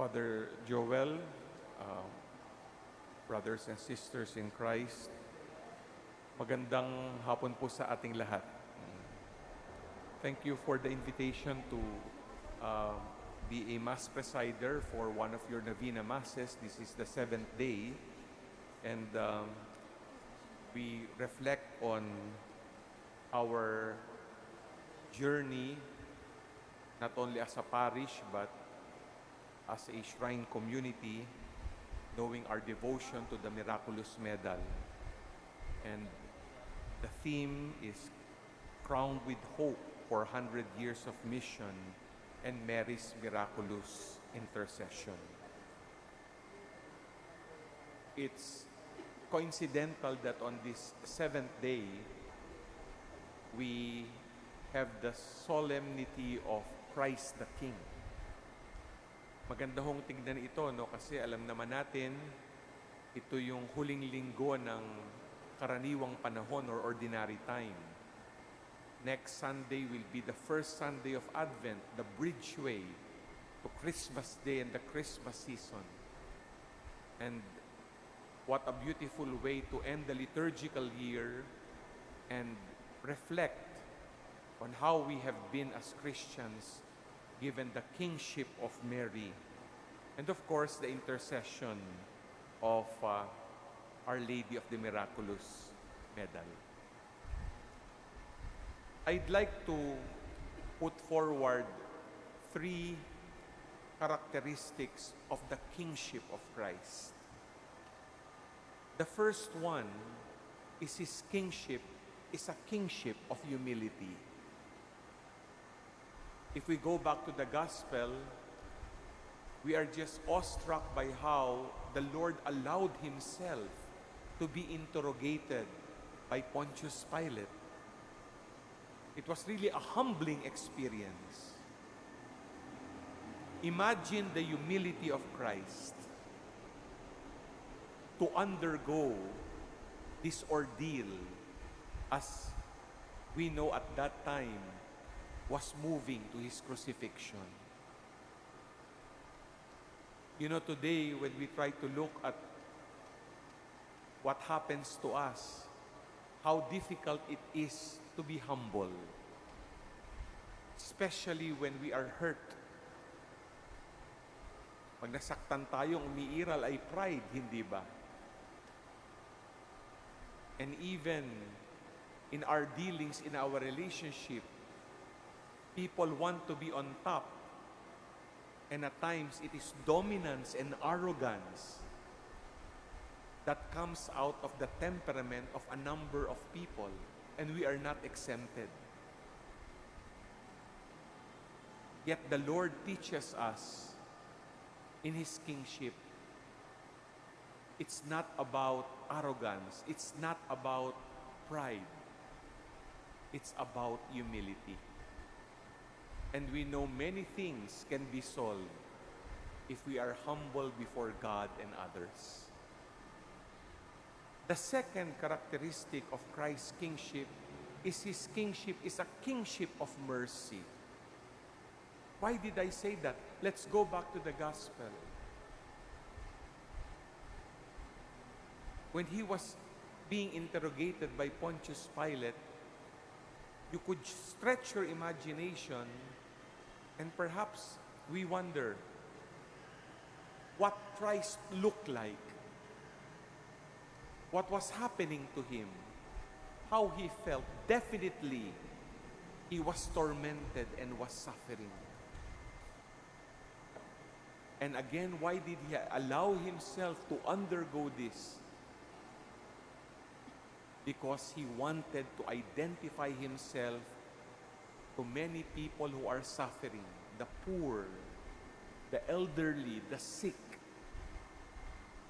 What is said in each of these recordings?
Father Joel, uh, brothers and sisters in Christ, magandang hapon po sa ating lahat. Thank you for the invitation to uh, be a Mass presider for one of your Novena Masses. This is the 7th day, and we reflect on our journey, not only as a parish, but as a shrine community, knowing our devotion to the Miraculous Medal. And the theme is Crowned with Hope for 100 Years of Mission and Mary's Miraculous Intercession. It's coincidental that on this 7th day, we have the solemnity of Christ the King. Maganda hong tignan ito, no? Kasi alam naman natin, ito yung huling linggo ng karaniwang panahon or ordinary time. Next Sunday will be the first Sunday of Advent, the bridgeway to Christmas Day and the Christmas season. And what a beautiful way to end the liturgical year and reflect on how we have been as Christians given the kingship of Mary, and of course the intercession of Our Lady of the Miraculous Medal. I'd like to put forward 3 characteristics of the kingship of Christ. The first one is His kingship is a kingship of humility. If we go back to the gospel, we are just awestruck by how the Lord allowed Himself to be interrogated by Pontius Pilate. It was really a humbling experience. Imagine the humility of Christ to undergo this ordeal, as we know at that time was moving to His crucifixion. You know, today when we try to look at what happens to us, how difficult it is to be humble, especially when we are hurt. Pag nasaktan tayong umiiral ay pride, hindi ba? And even in our dealings, in our relationship, people want to be on top. And at times, it is dominance and arrogance that comes out of the temperament of a number of people. And we are not exempted. Yet the Lord teaches us in His kingship, it's not about arrogance. It's not about pride. It's about humility. And we know many things can be solved if we are humble before God and others. The second characteristic of Christ's kingship is His kingship is a kingship of mercy. Why did I say that? Let's go back to the gospel. When He was being interrogated by Pontius Pilate, you could stretch your imagination and perhaps we wonder what Christ looked like, what was happening to Him, how He felt. Definitely, He was tormented and was suffering. And again, why did He allow Himself to undergo this? Because He wanted to identify Himself to many people who are suffering, the poor, the elderly, the sick,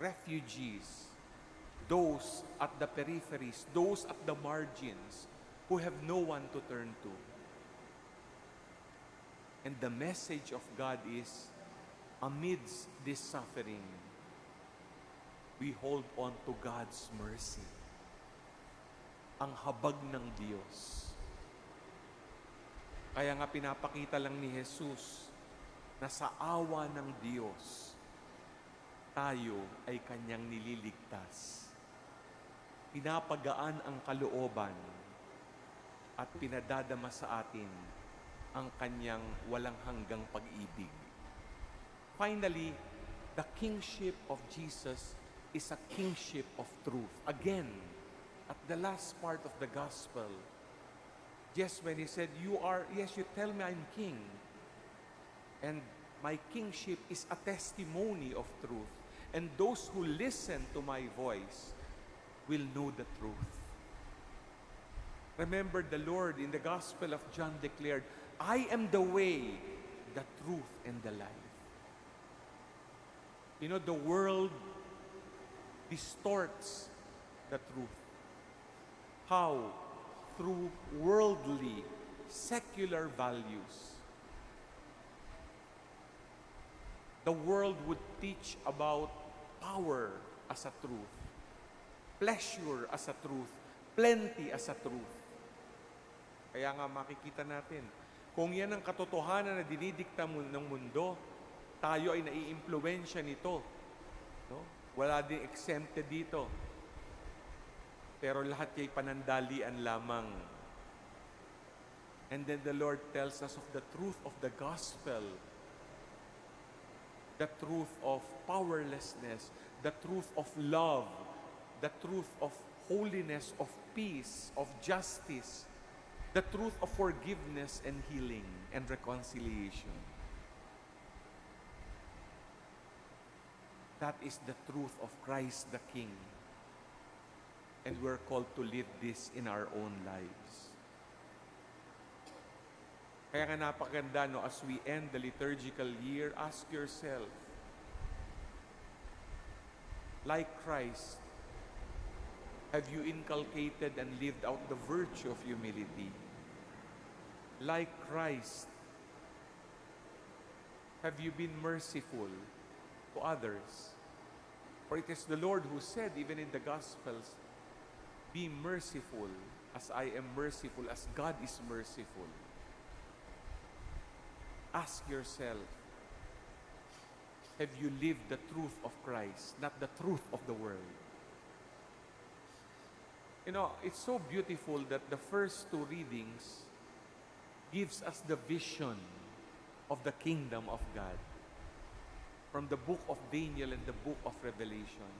refugees, those at the peripheries, those at the margins who have no one to turn to. And the message of God is, amidst this suffering, we hold on to God's mercy. Ang habag ng Diyos. Kaya nga pinapakita lang ni Jesus na sa awa ng Diyos, tayo ay Kanyang nililigtas. Pinapagaan ang kalooban at pinadadama sa atin ang Kanyang walang hanggang pag-ibig. Finally, the kingship of Jesus is a kingship of truth. Again, at the last part of the gospel, just when He said, you tell me I'm king, and my kingship is a testimony of truth, and those who listen to my voice will know the truth. Remember, the Lord in the Gospel of John declared, I am the way, the truth, and the life. You know, the world distorts the truth. How? Through worldly, secular values. The world would teach about power as a truth, pleasure as a truth, plenty as a truth. Kaya nga makikita natin, kung yan ang katotohanan na dinidikta ng mundo, tayo ay naiimpluwensya nito. No? Wala din exempted dito. Pero lahat ay panandalian lamang. And then the Lord tells us of the truth of the gospel, the truth of powerlessness, the truth of love, the truth of holiness, of peace, of justice, the truth of forgiveness and healing and reconciliation. That is the truth of Christ the King. And we're called to live this in our own lives. Kaya nga napakaganda, no, as we end the liturgical year, ask yourself, like Christ, have you inculcated and lived out the virtue of humility? Like Christ, have you been merciful to others? For it is the Lord who said, even in the Gospels, be merciful as I am merciful, as God is merciful. Ask yourself, have you lived the truth of Christ, not the truth of the world? You know, it's so beautiful that the first two readings gives us the vision of the kingdom of God from the book of Daniel and the book of Revelation.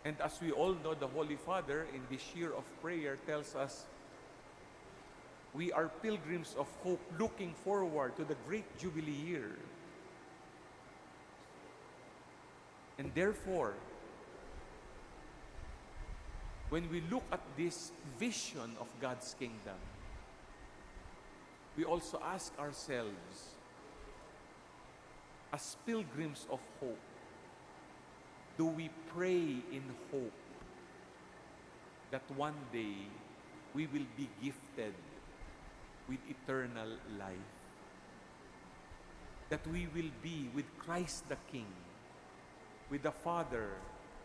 And as we all know, the Holy Father in this year of prayer tells us, we are pilgrims of hope looking forward to the great Jubilee year. And therefore, when we look at this vision of God's kingdom, we also ask ourselves, as pilgrims of hope, do we pray in hope that one day we will be gifted with eternal life? That we will be with Christ the King, with the Father,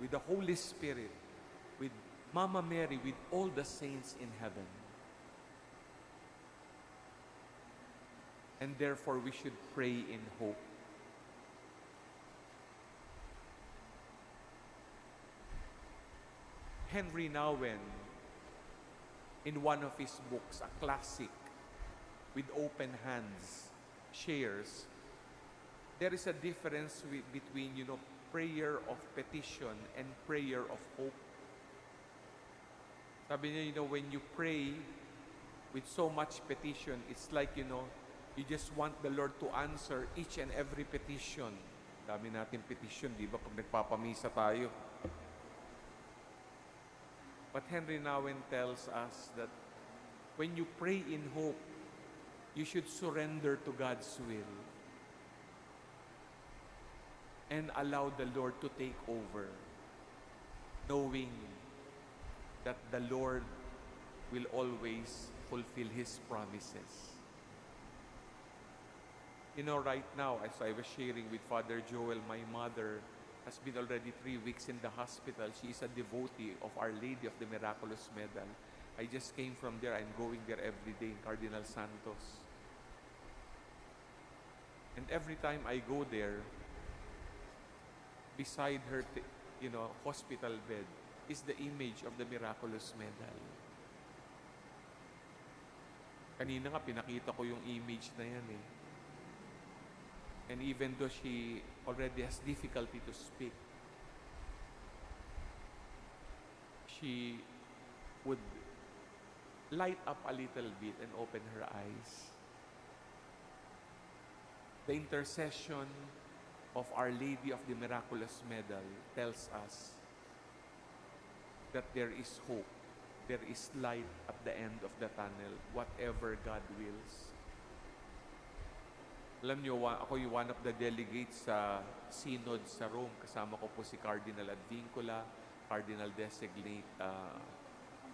with the Holy Spirit, with Mama Mary, with all the saints in heaven. And therefore we should pray in hope. Henry Nouwen, in one of his books, a classic, with open hands, shares, there is a difference between, prayer of petition and prayer of hope. Sabi niya, when you pray with so much petition, it's like, you just want the Lord to answer each and every petition. Dami natin petition, di ba, pag nagpapamisa tayo. But Henry Nouwen tells us that when you pray in hope, you should surrender to God's will and allow the Lord to take over, knowing that the Lord will always fulfill His promises. Right now, as I was sharing with Father Joel, my mother has been already 3 weeks in the hospital. She is a devotee of Our Lady of the Miraculous Medal. I just came from there. I'm going there every day in Cardinal Santos. And every time I go there, beside her, hospital bed, is the image of the miraculous medal. Kanina nga, pinakita ko yung image na yan eh. And even though she already has difficulty to speak, she would light up a little bit and open her eyes. The intercession of Our Lady of the Miraculous Medal tells us that there is hope. There is light at the end of the tunnel, whatever God wills. Alam niyo, ako yung one of the delegates sa synod sa Rome. Kasama ko po si Cardinal Advincula, Cardinal Designate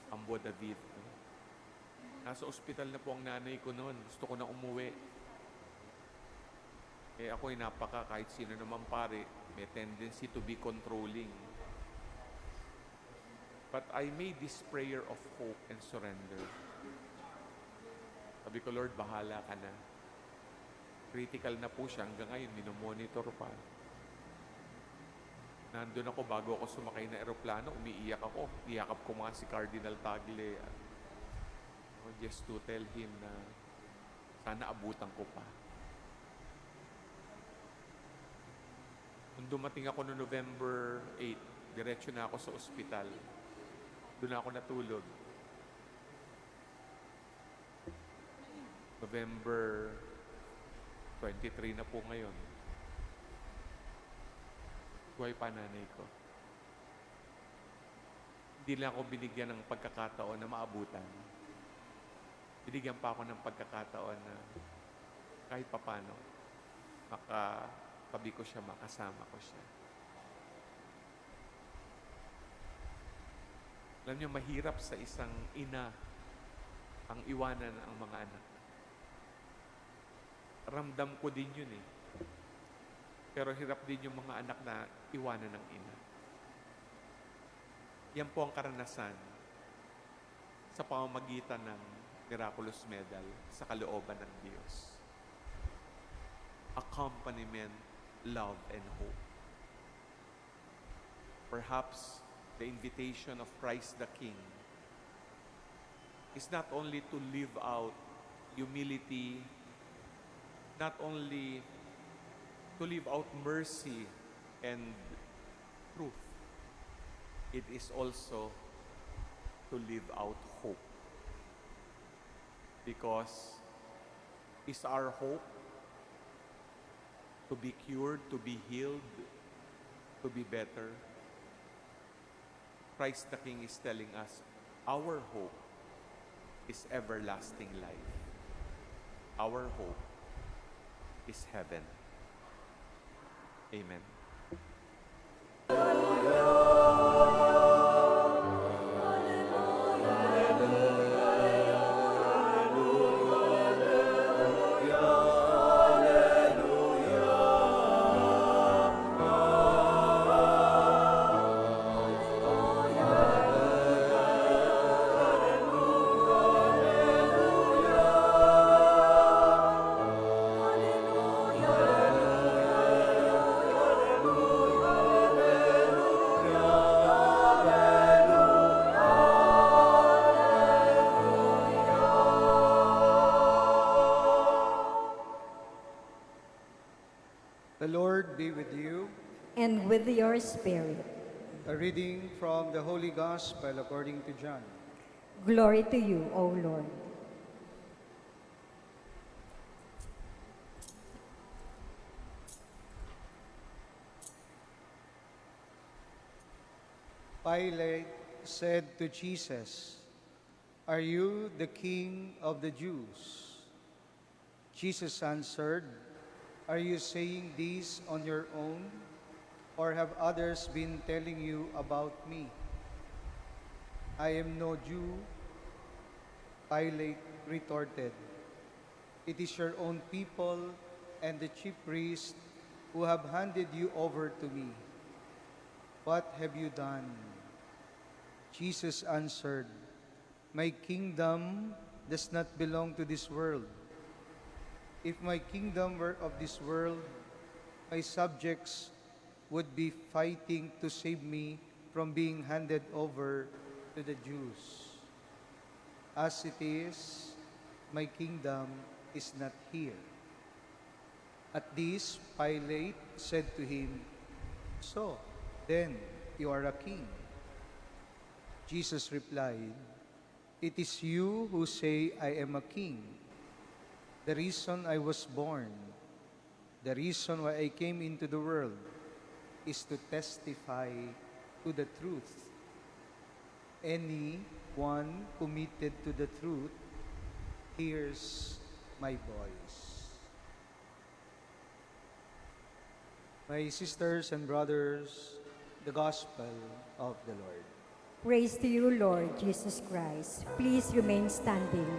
Ambo David. Nasa ospital na po ang nanay ko noon. Gusto ko na umuwi. Ako'y kahit sino naman pare, may tendency to be controlling. But I made this prayer of hope and surrender. Sabi ko, Lord, bahala ka na. Critical na po siya. Hanggang ngayon, minomonitor pa. Nandun ako bago ako sumakay na eroplano, umiiyak ako. Iyakap ko mga si Cardinal Tagle. Just to tell him na sana abutan ko pa. Nung dumating ako no November 8, diretso na ako sa ospital. Doon ako natulog. November 23 na po ngayon. Buhay pa nanay ko. Hindi lang ako binigyan ng pagkakataon na maabutan. Binigyan pa ako ng pagkakataon na kahit papano makatabi ko siya, makasama ko siya. Alam niyo, mahirap sa isang ina ang iwanan ang mga anak. Ramdam ko din yun eh. Pero hirap din yung mga anak na iwanan ng ina. Yan po ang karanasan sa pamamagitan ng Miraculous Medal sa kalooban ng Diyos. Accompaniment, love, and hope. Perhaps the invitation of Christ the King is not only to live out humility, not only to live out mercy and truth, it is also to live out hope. Because is our hope to be cured, to be healed, to be better? Christ the King is telling us, our hope is everlasting life. Our hope is heaven. Amen. The Lord be with you. And with your spirit. A reading from the Holy Gospel according to John. Glory to you, O Lord. Pilate said to Jesus, "Are you the King of the Jews?" Jesus answered, "Are you saying this on your own, or have others been telling you about me?" "I am no Jew," Pilate retorted. "It is your own people and the chief priests who have handed you over to me. What have you done?" Jesus answered, "My kingdom does not belong to this world. If my kingdom were of this world, my subjects would be fighting to save me from being handed over to the Jews. As it is, my kingdom is not here. At this, Pilate said to him, "So, then you are a king." Jesus replied, "It is you who say I am a king. The reason I was born, the reason why I came into the world, is to testify to the truth. Anyone committed to the truth hears my voice." My sisters and brothers, the Gospel of the Lord. Praise to you, Lord Jesus Christ. Please remain standing.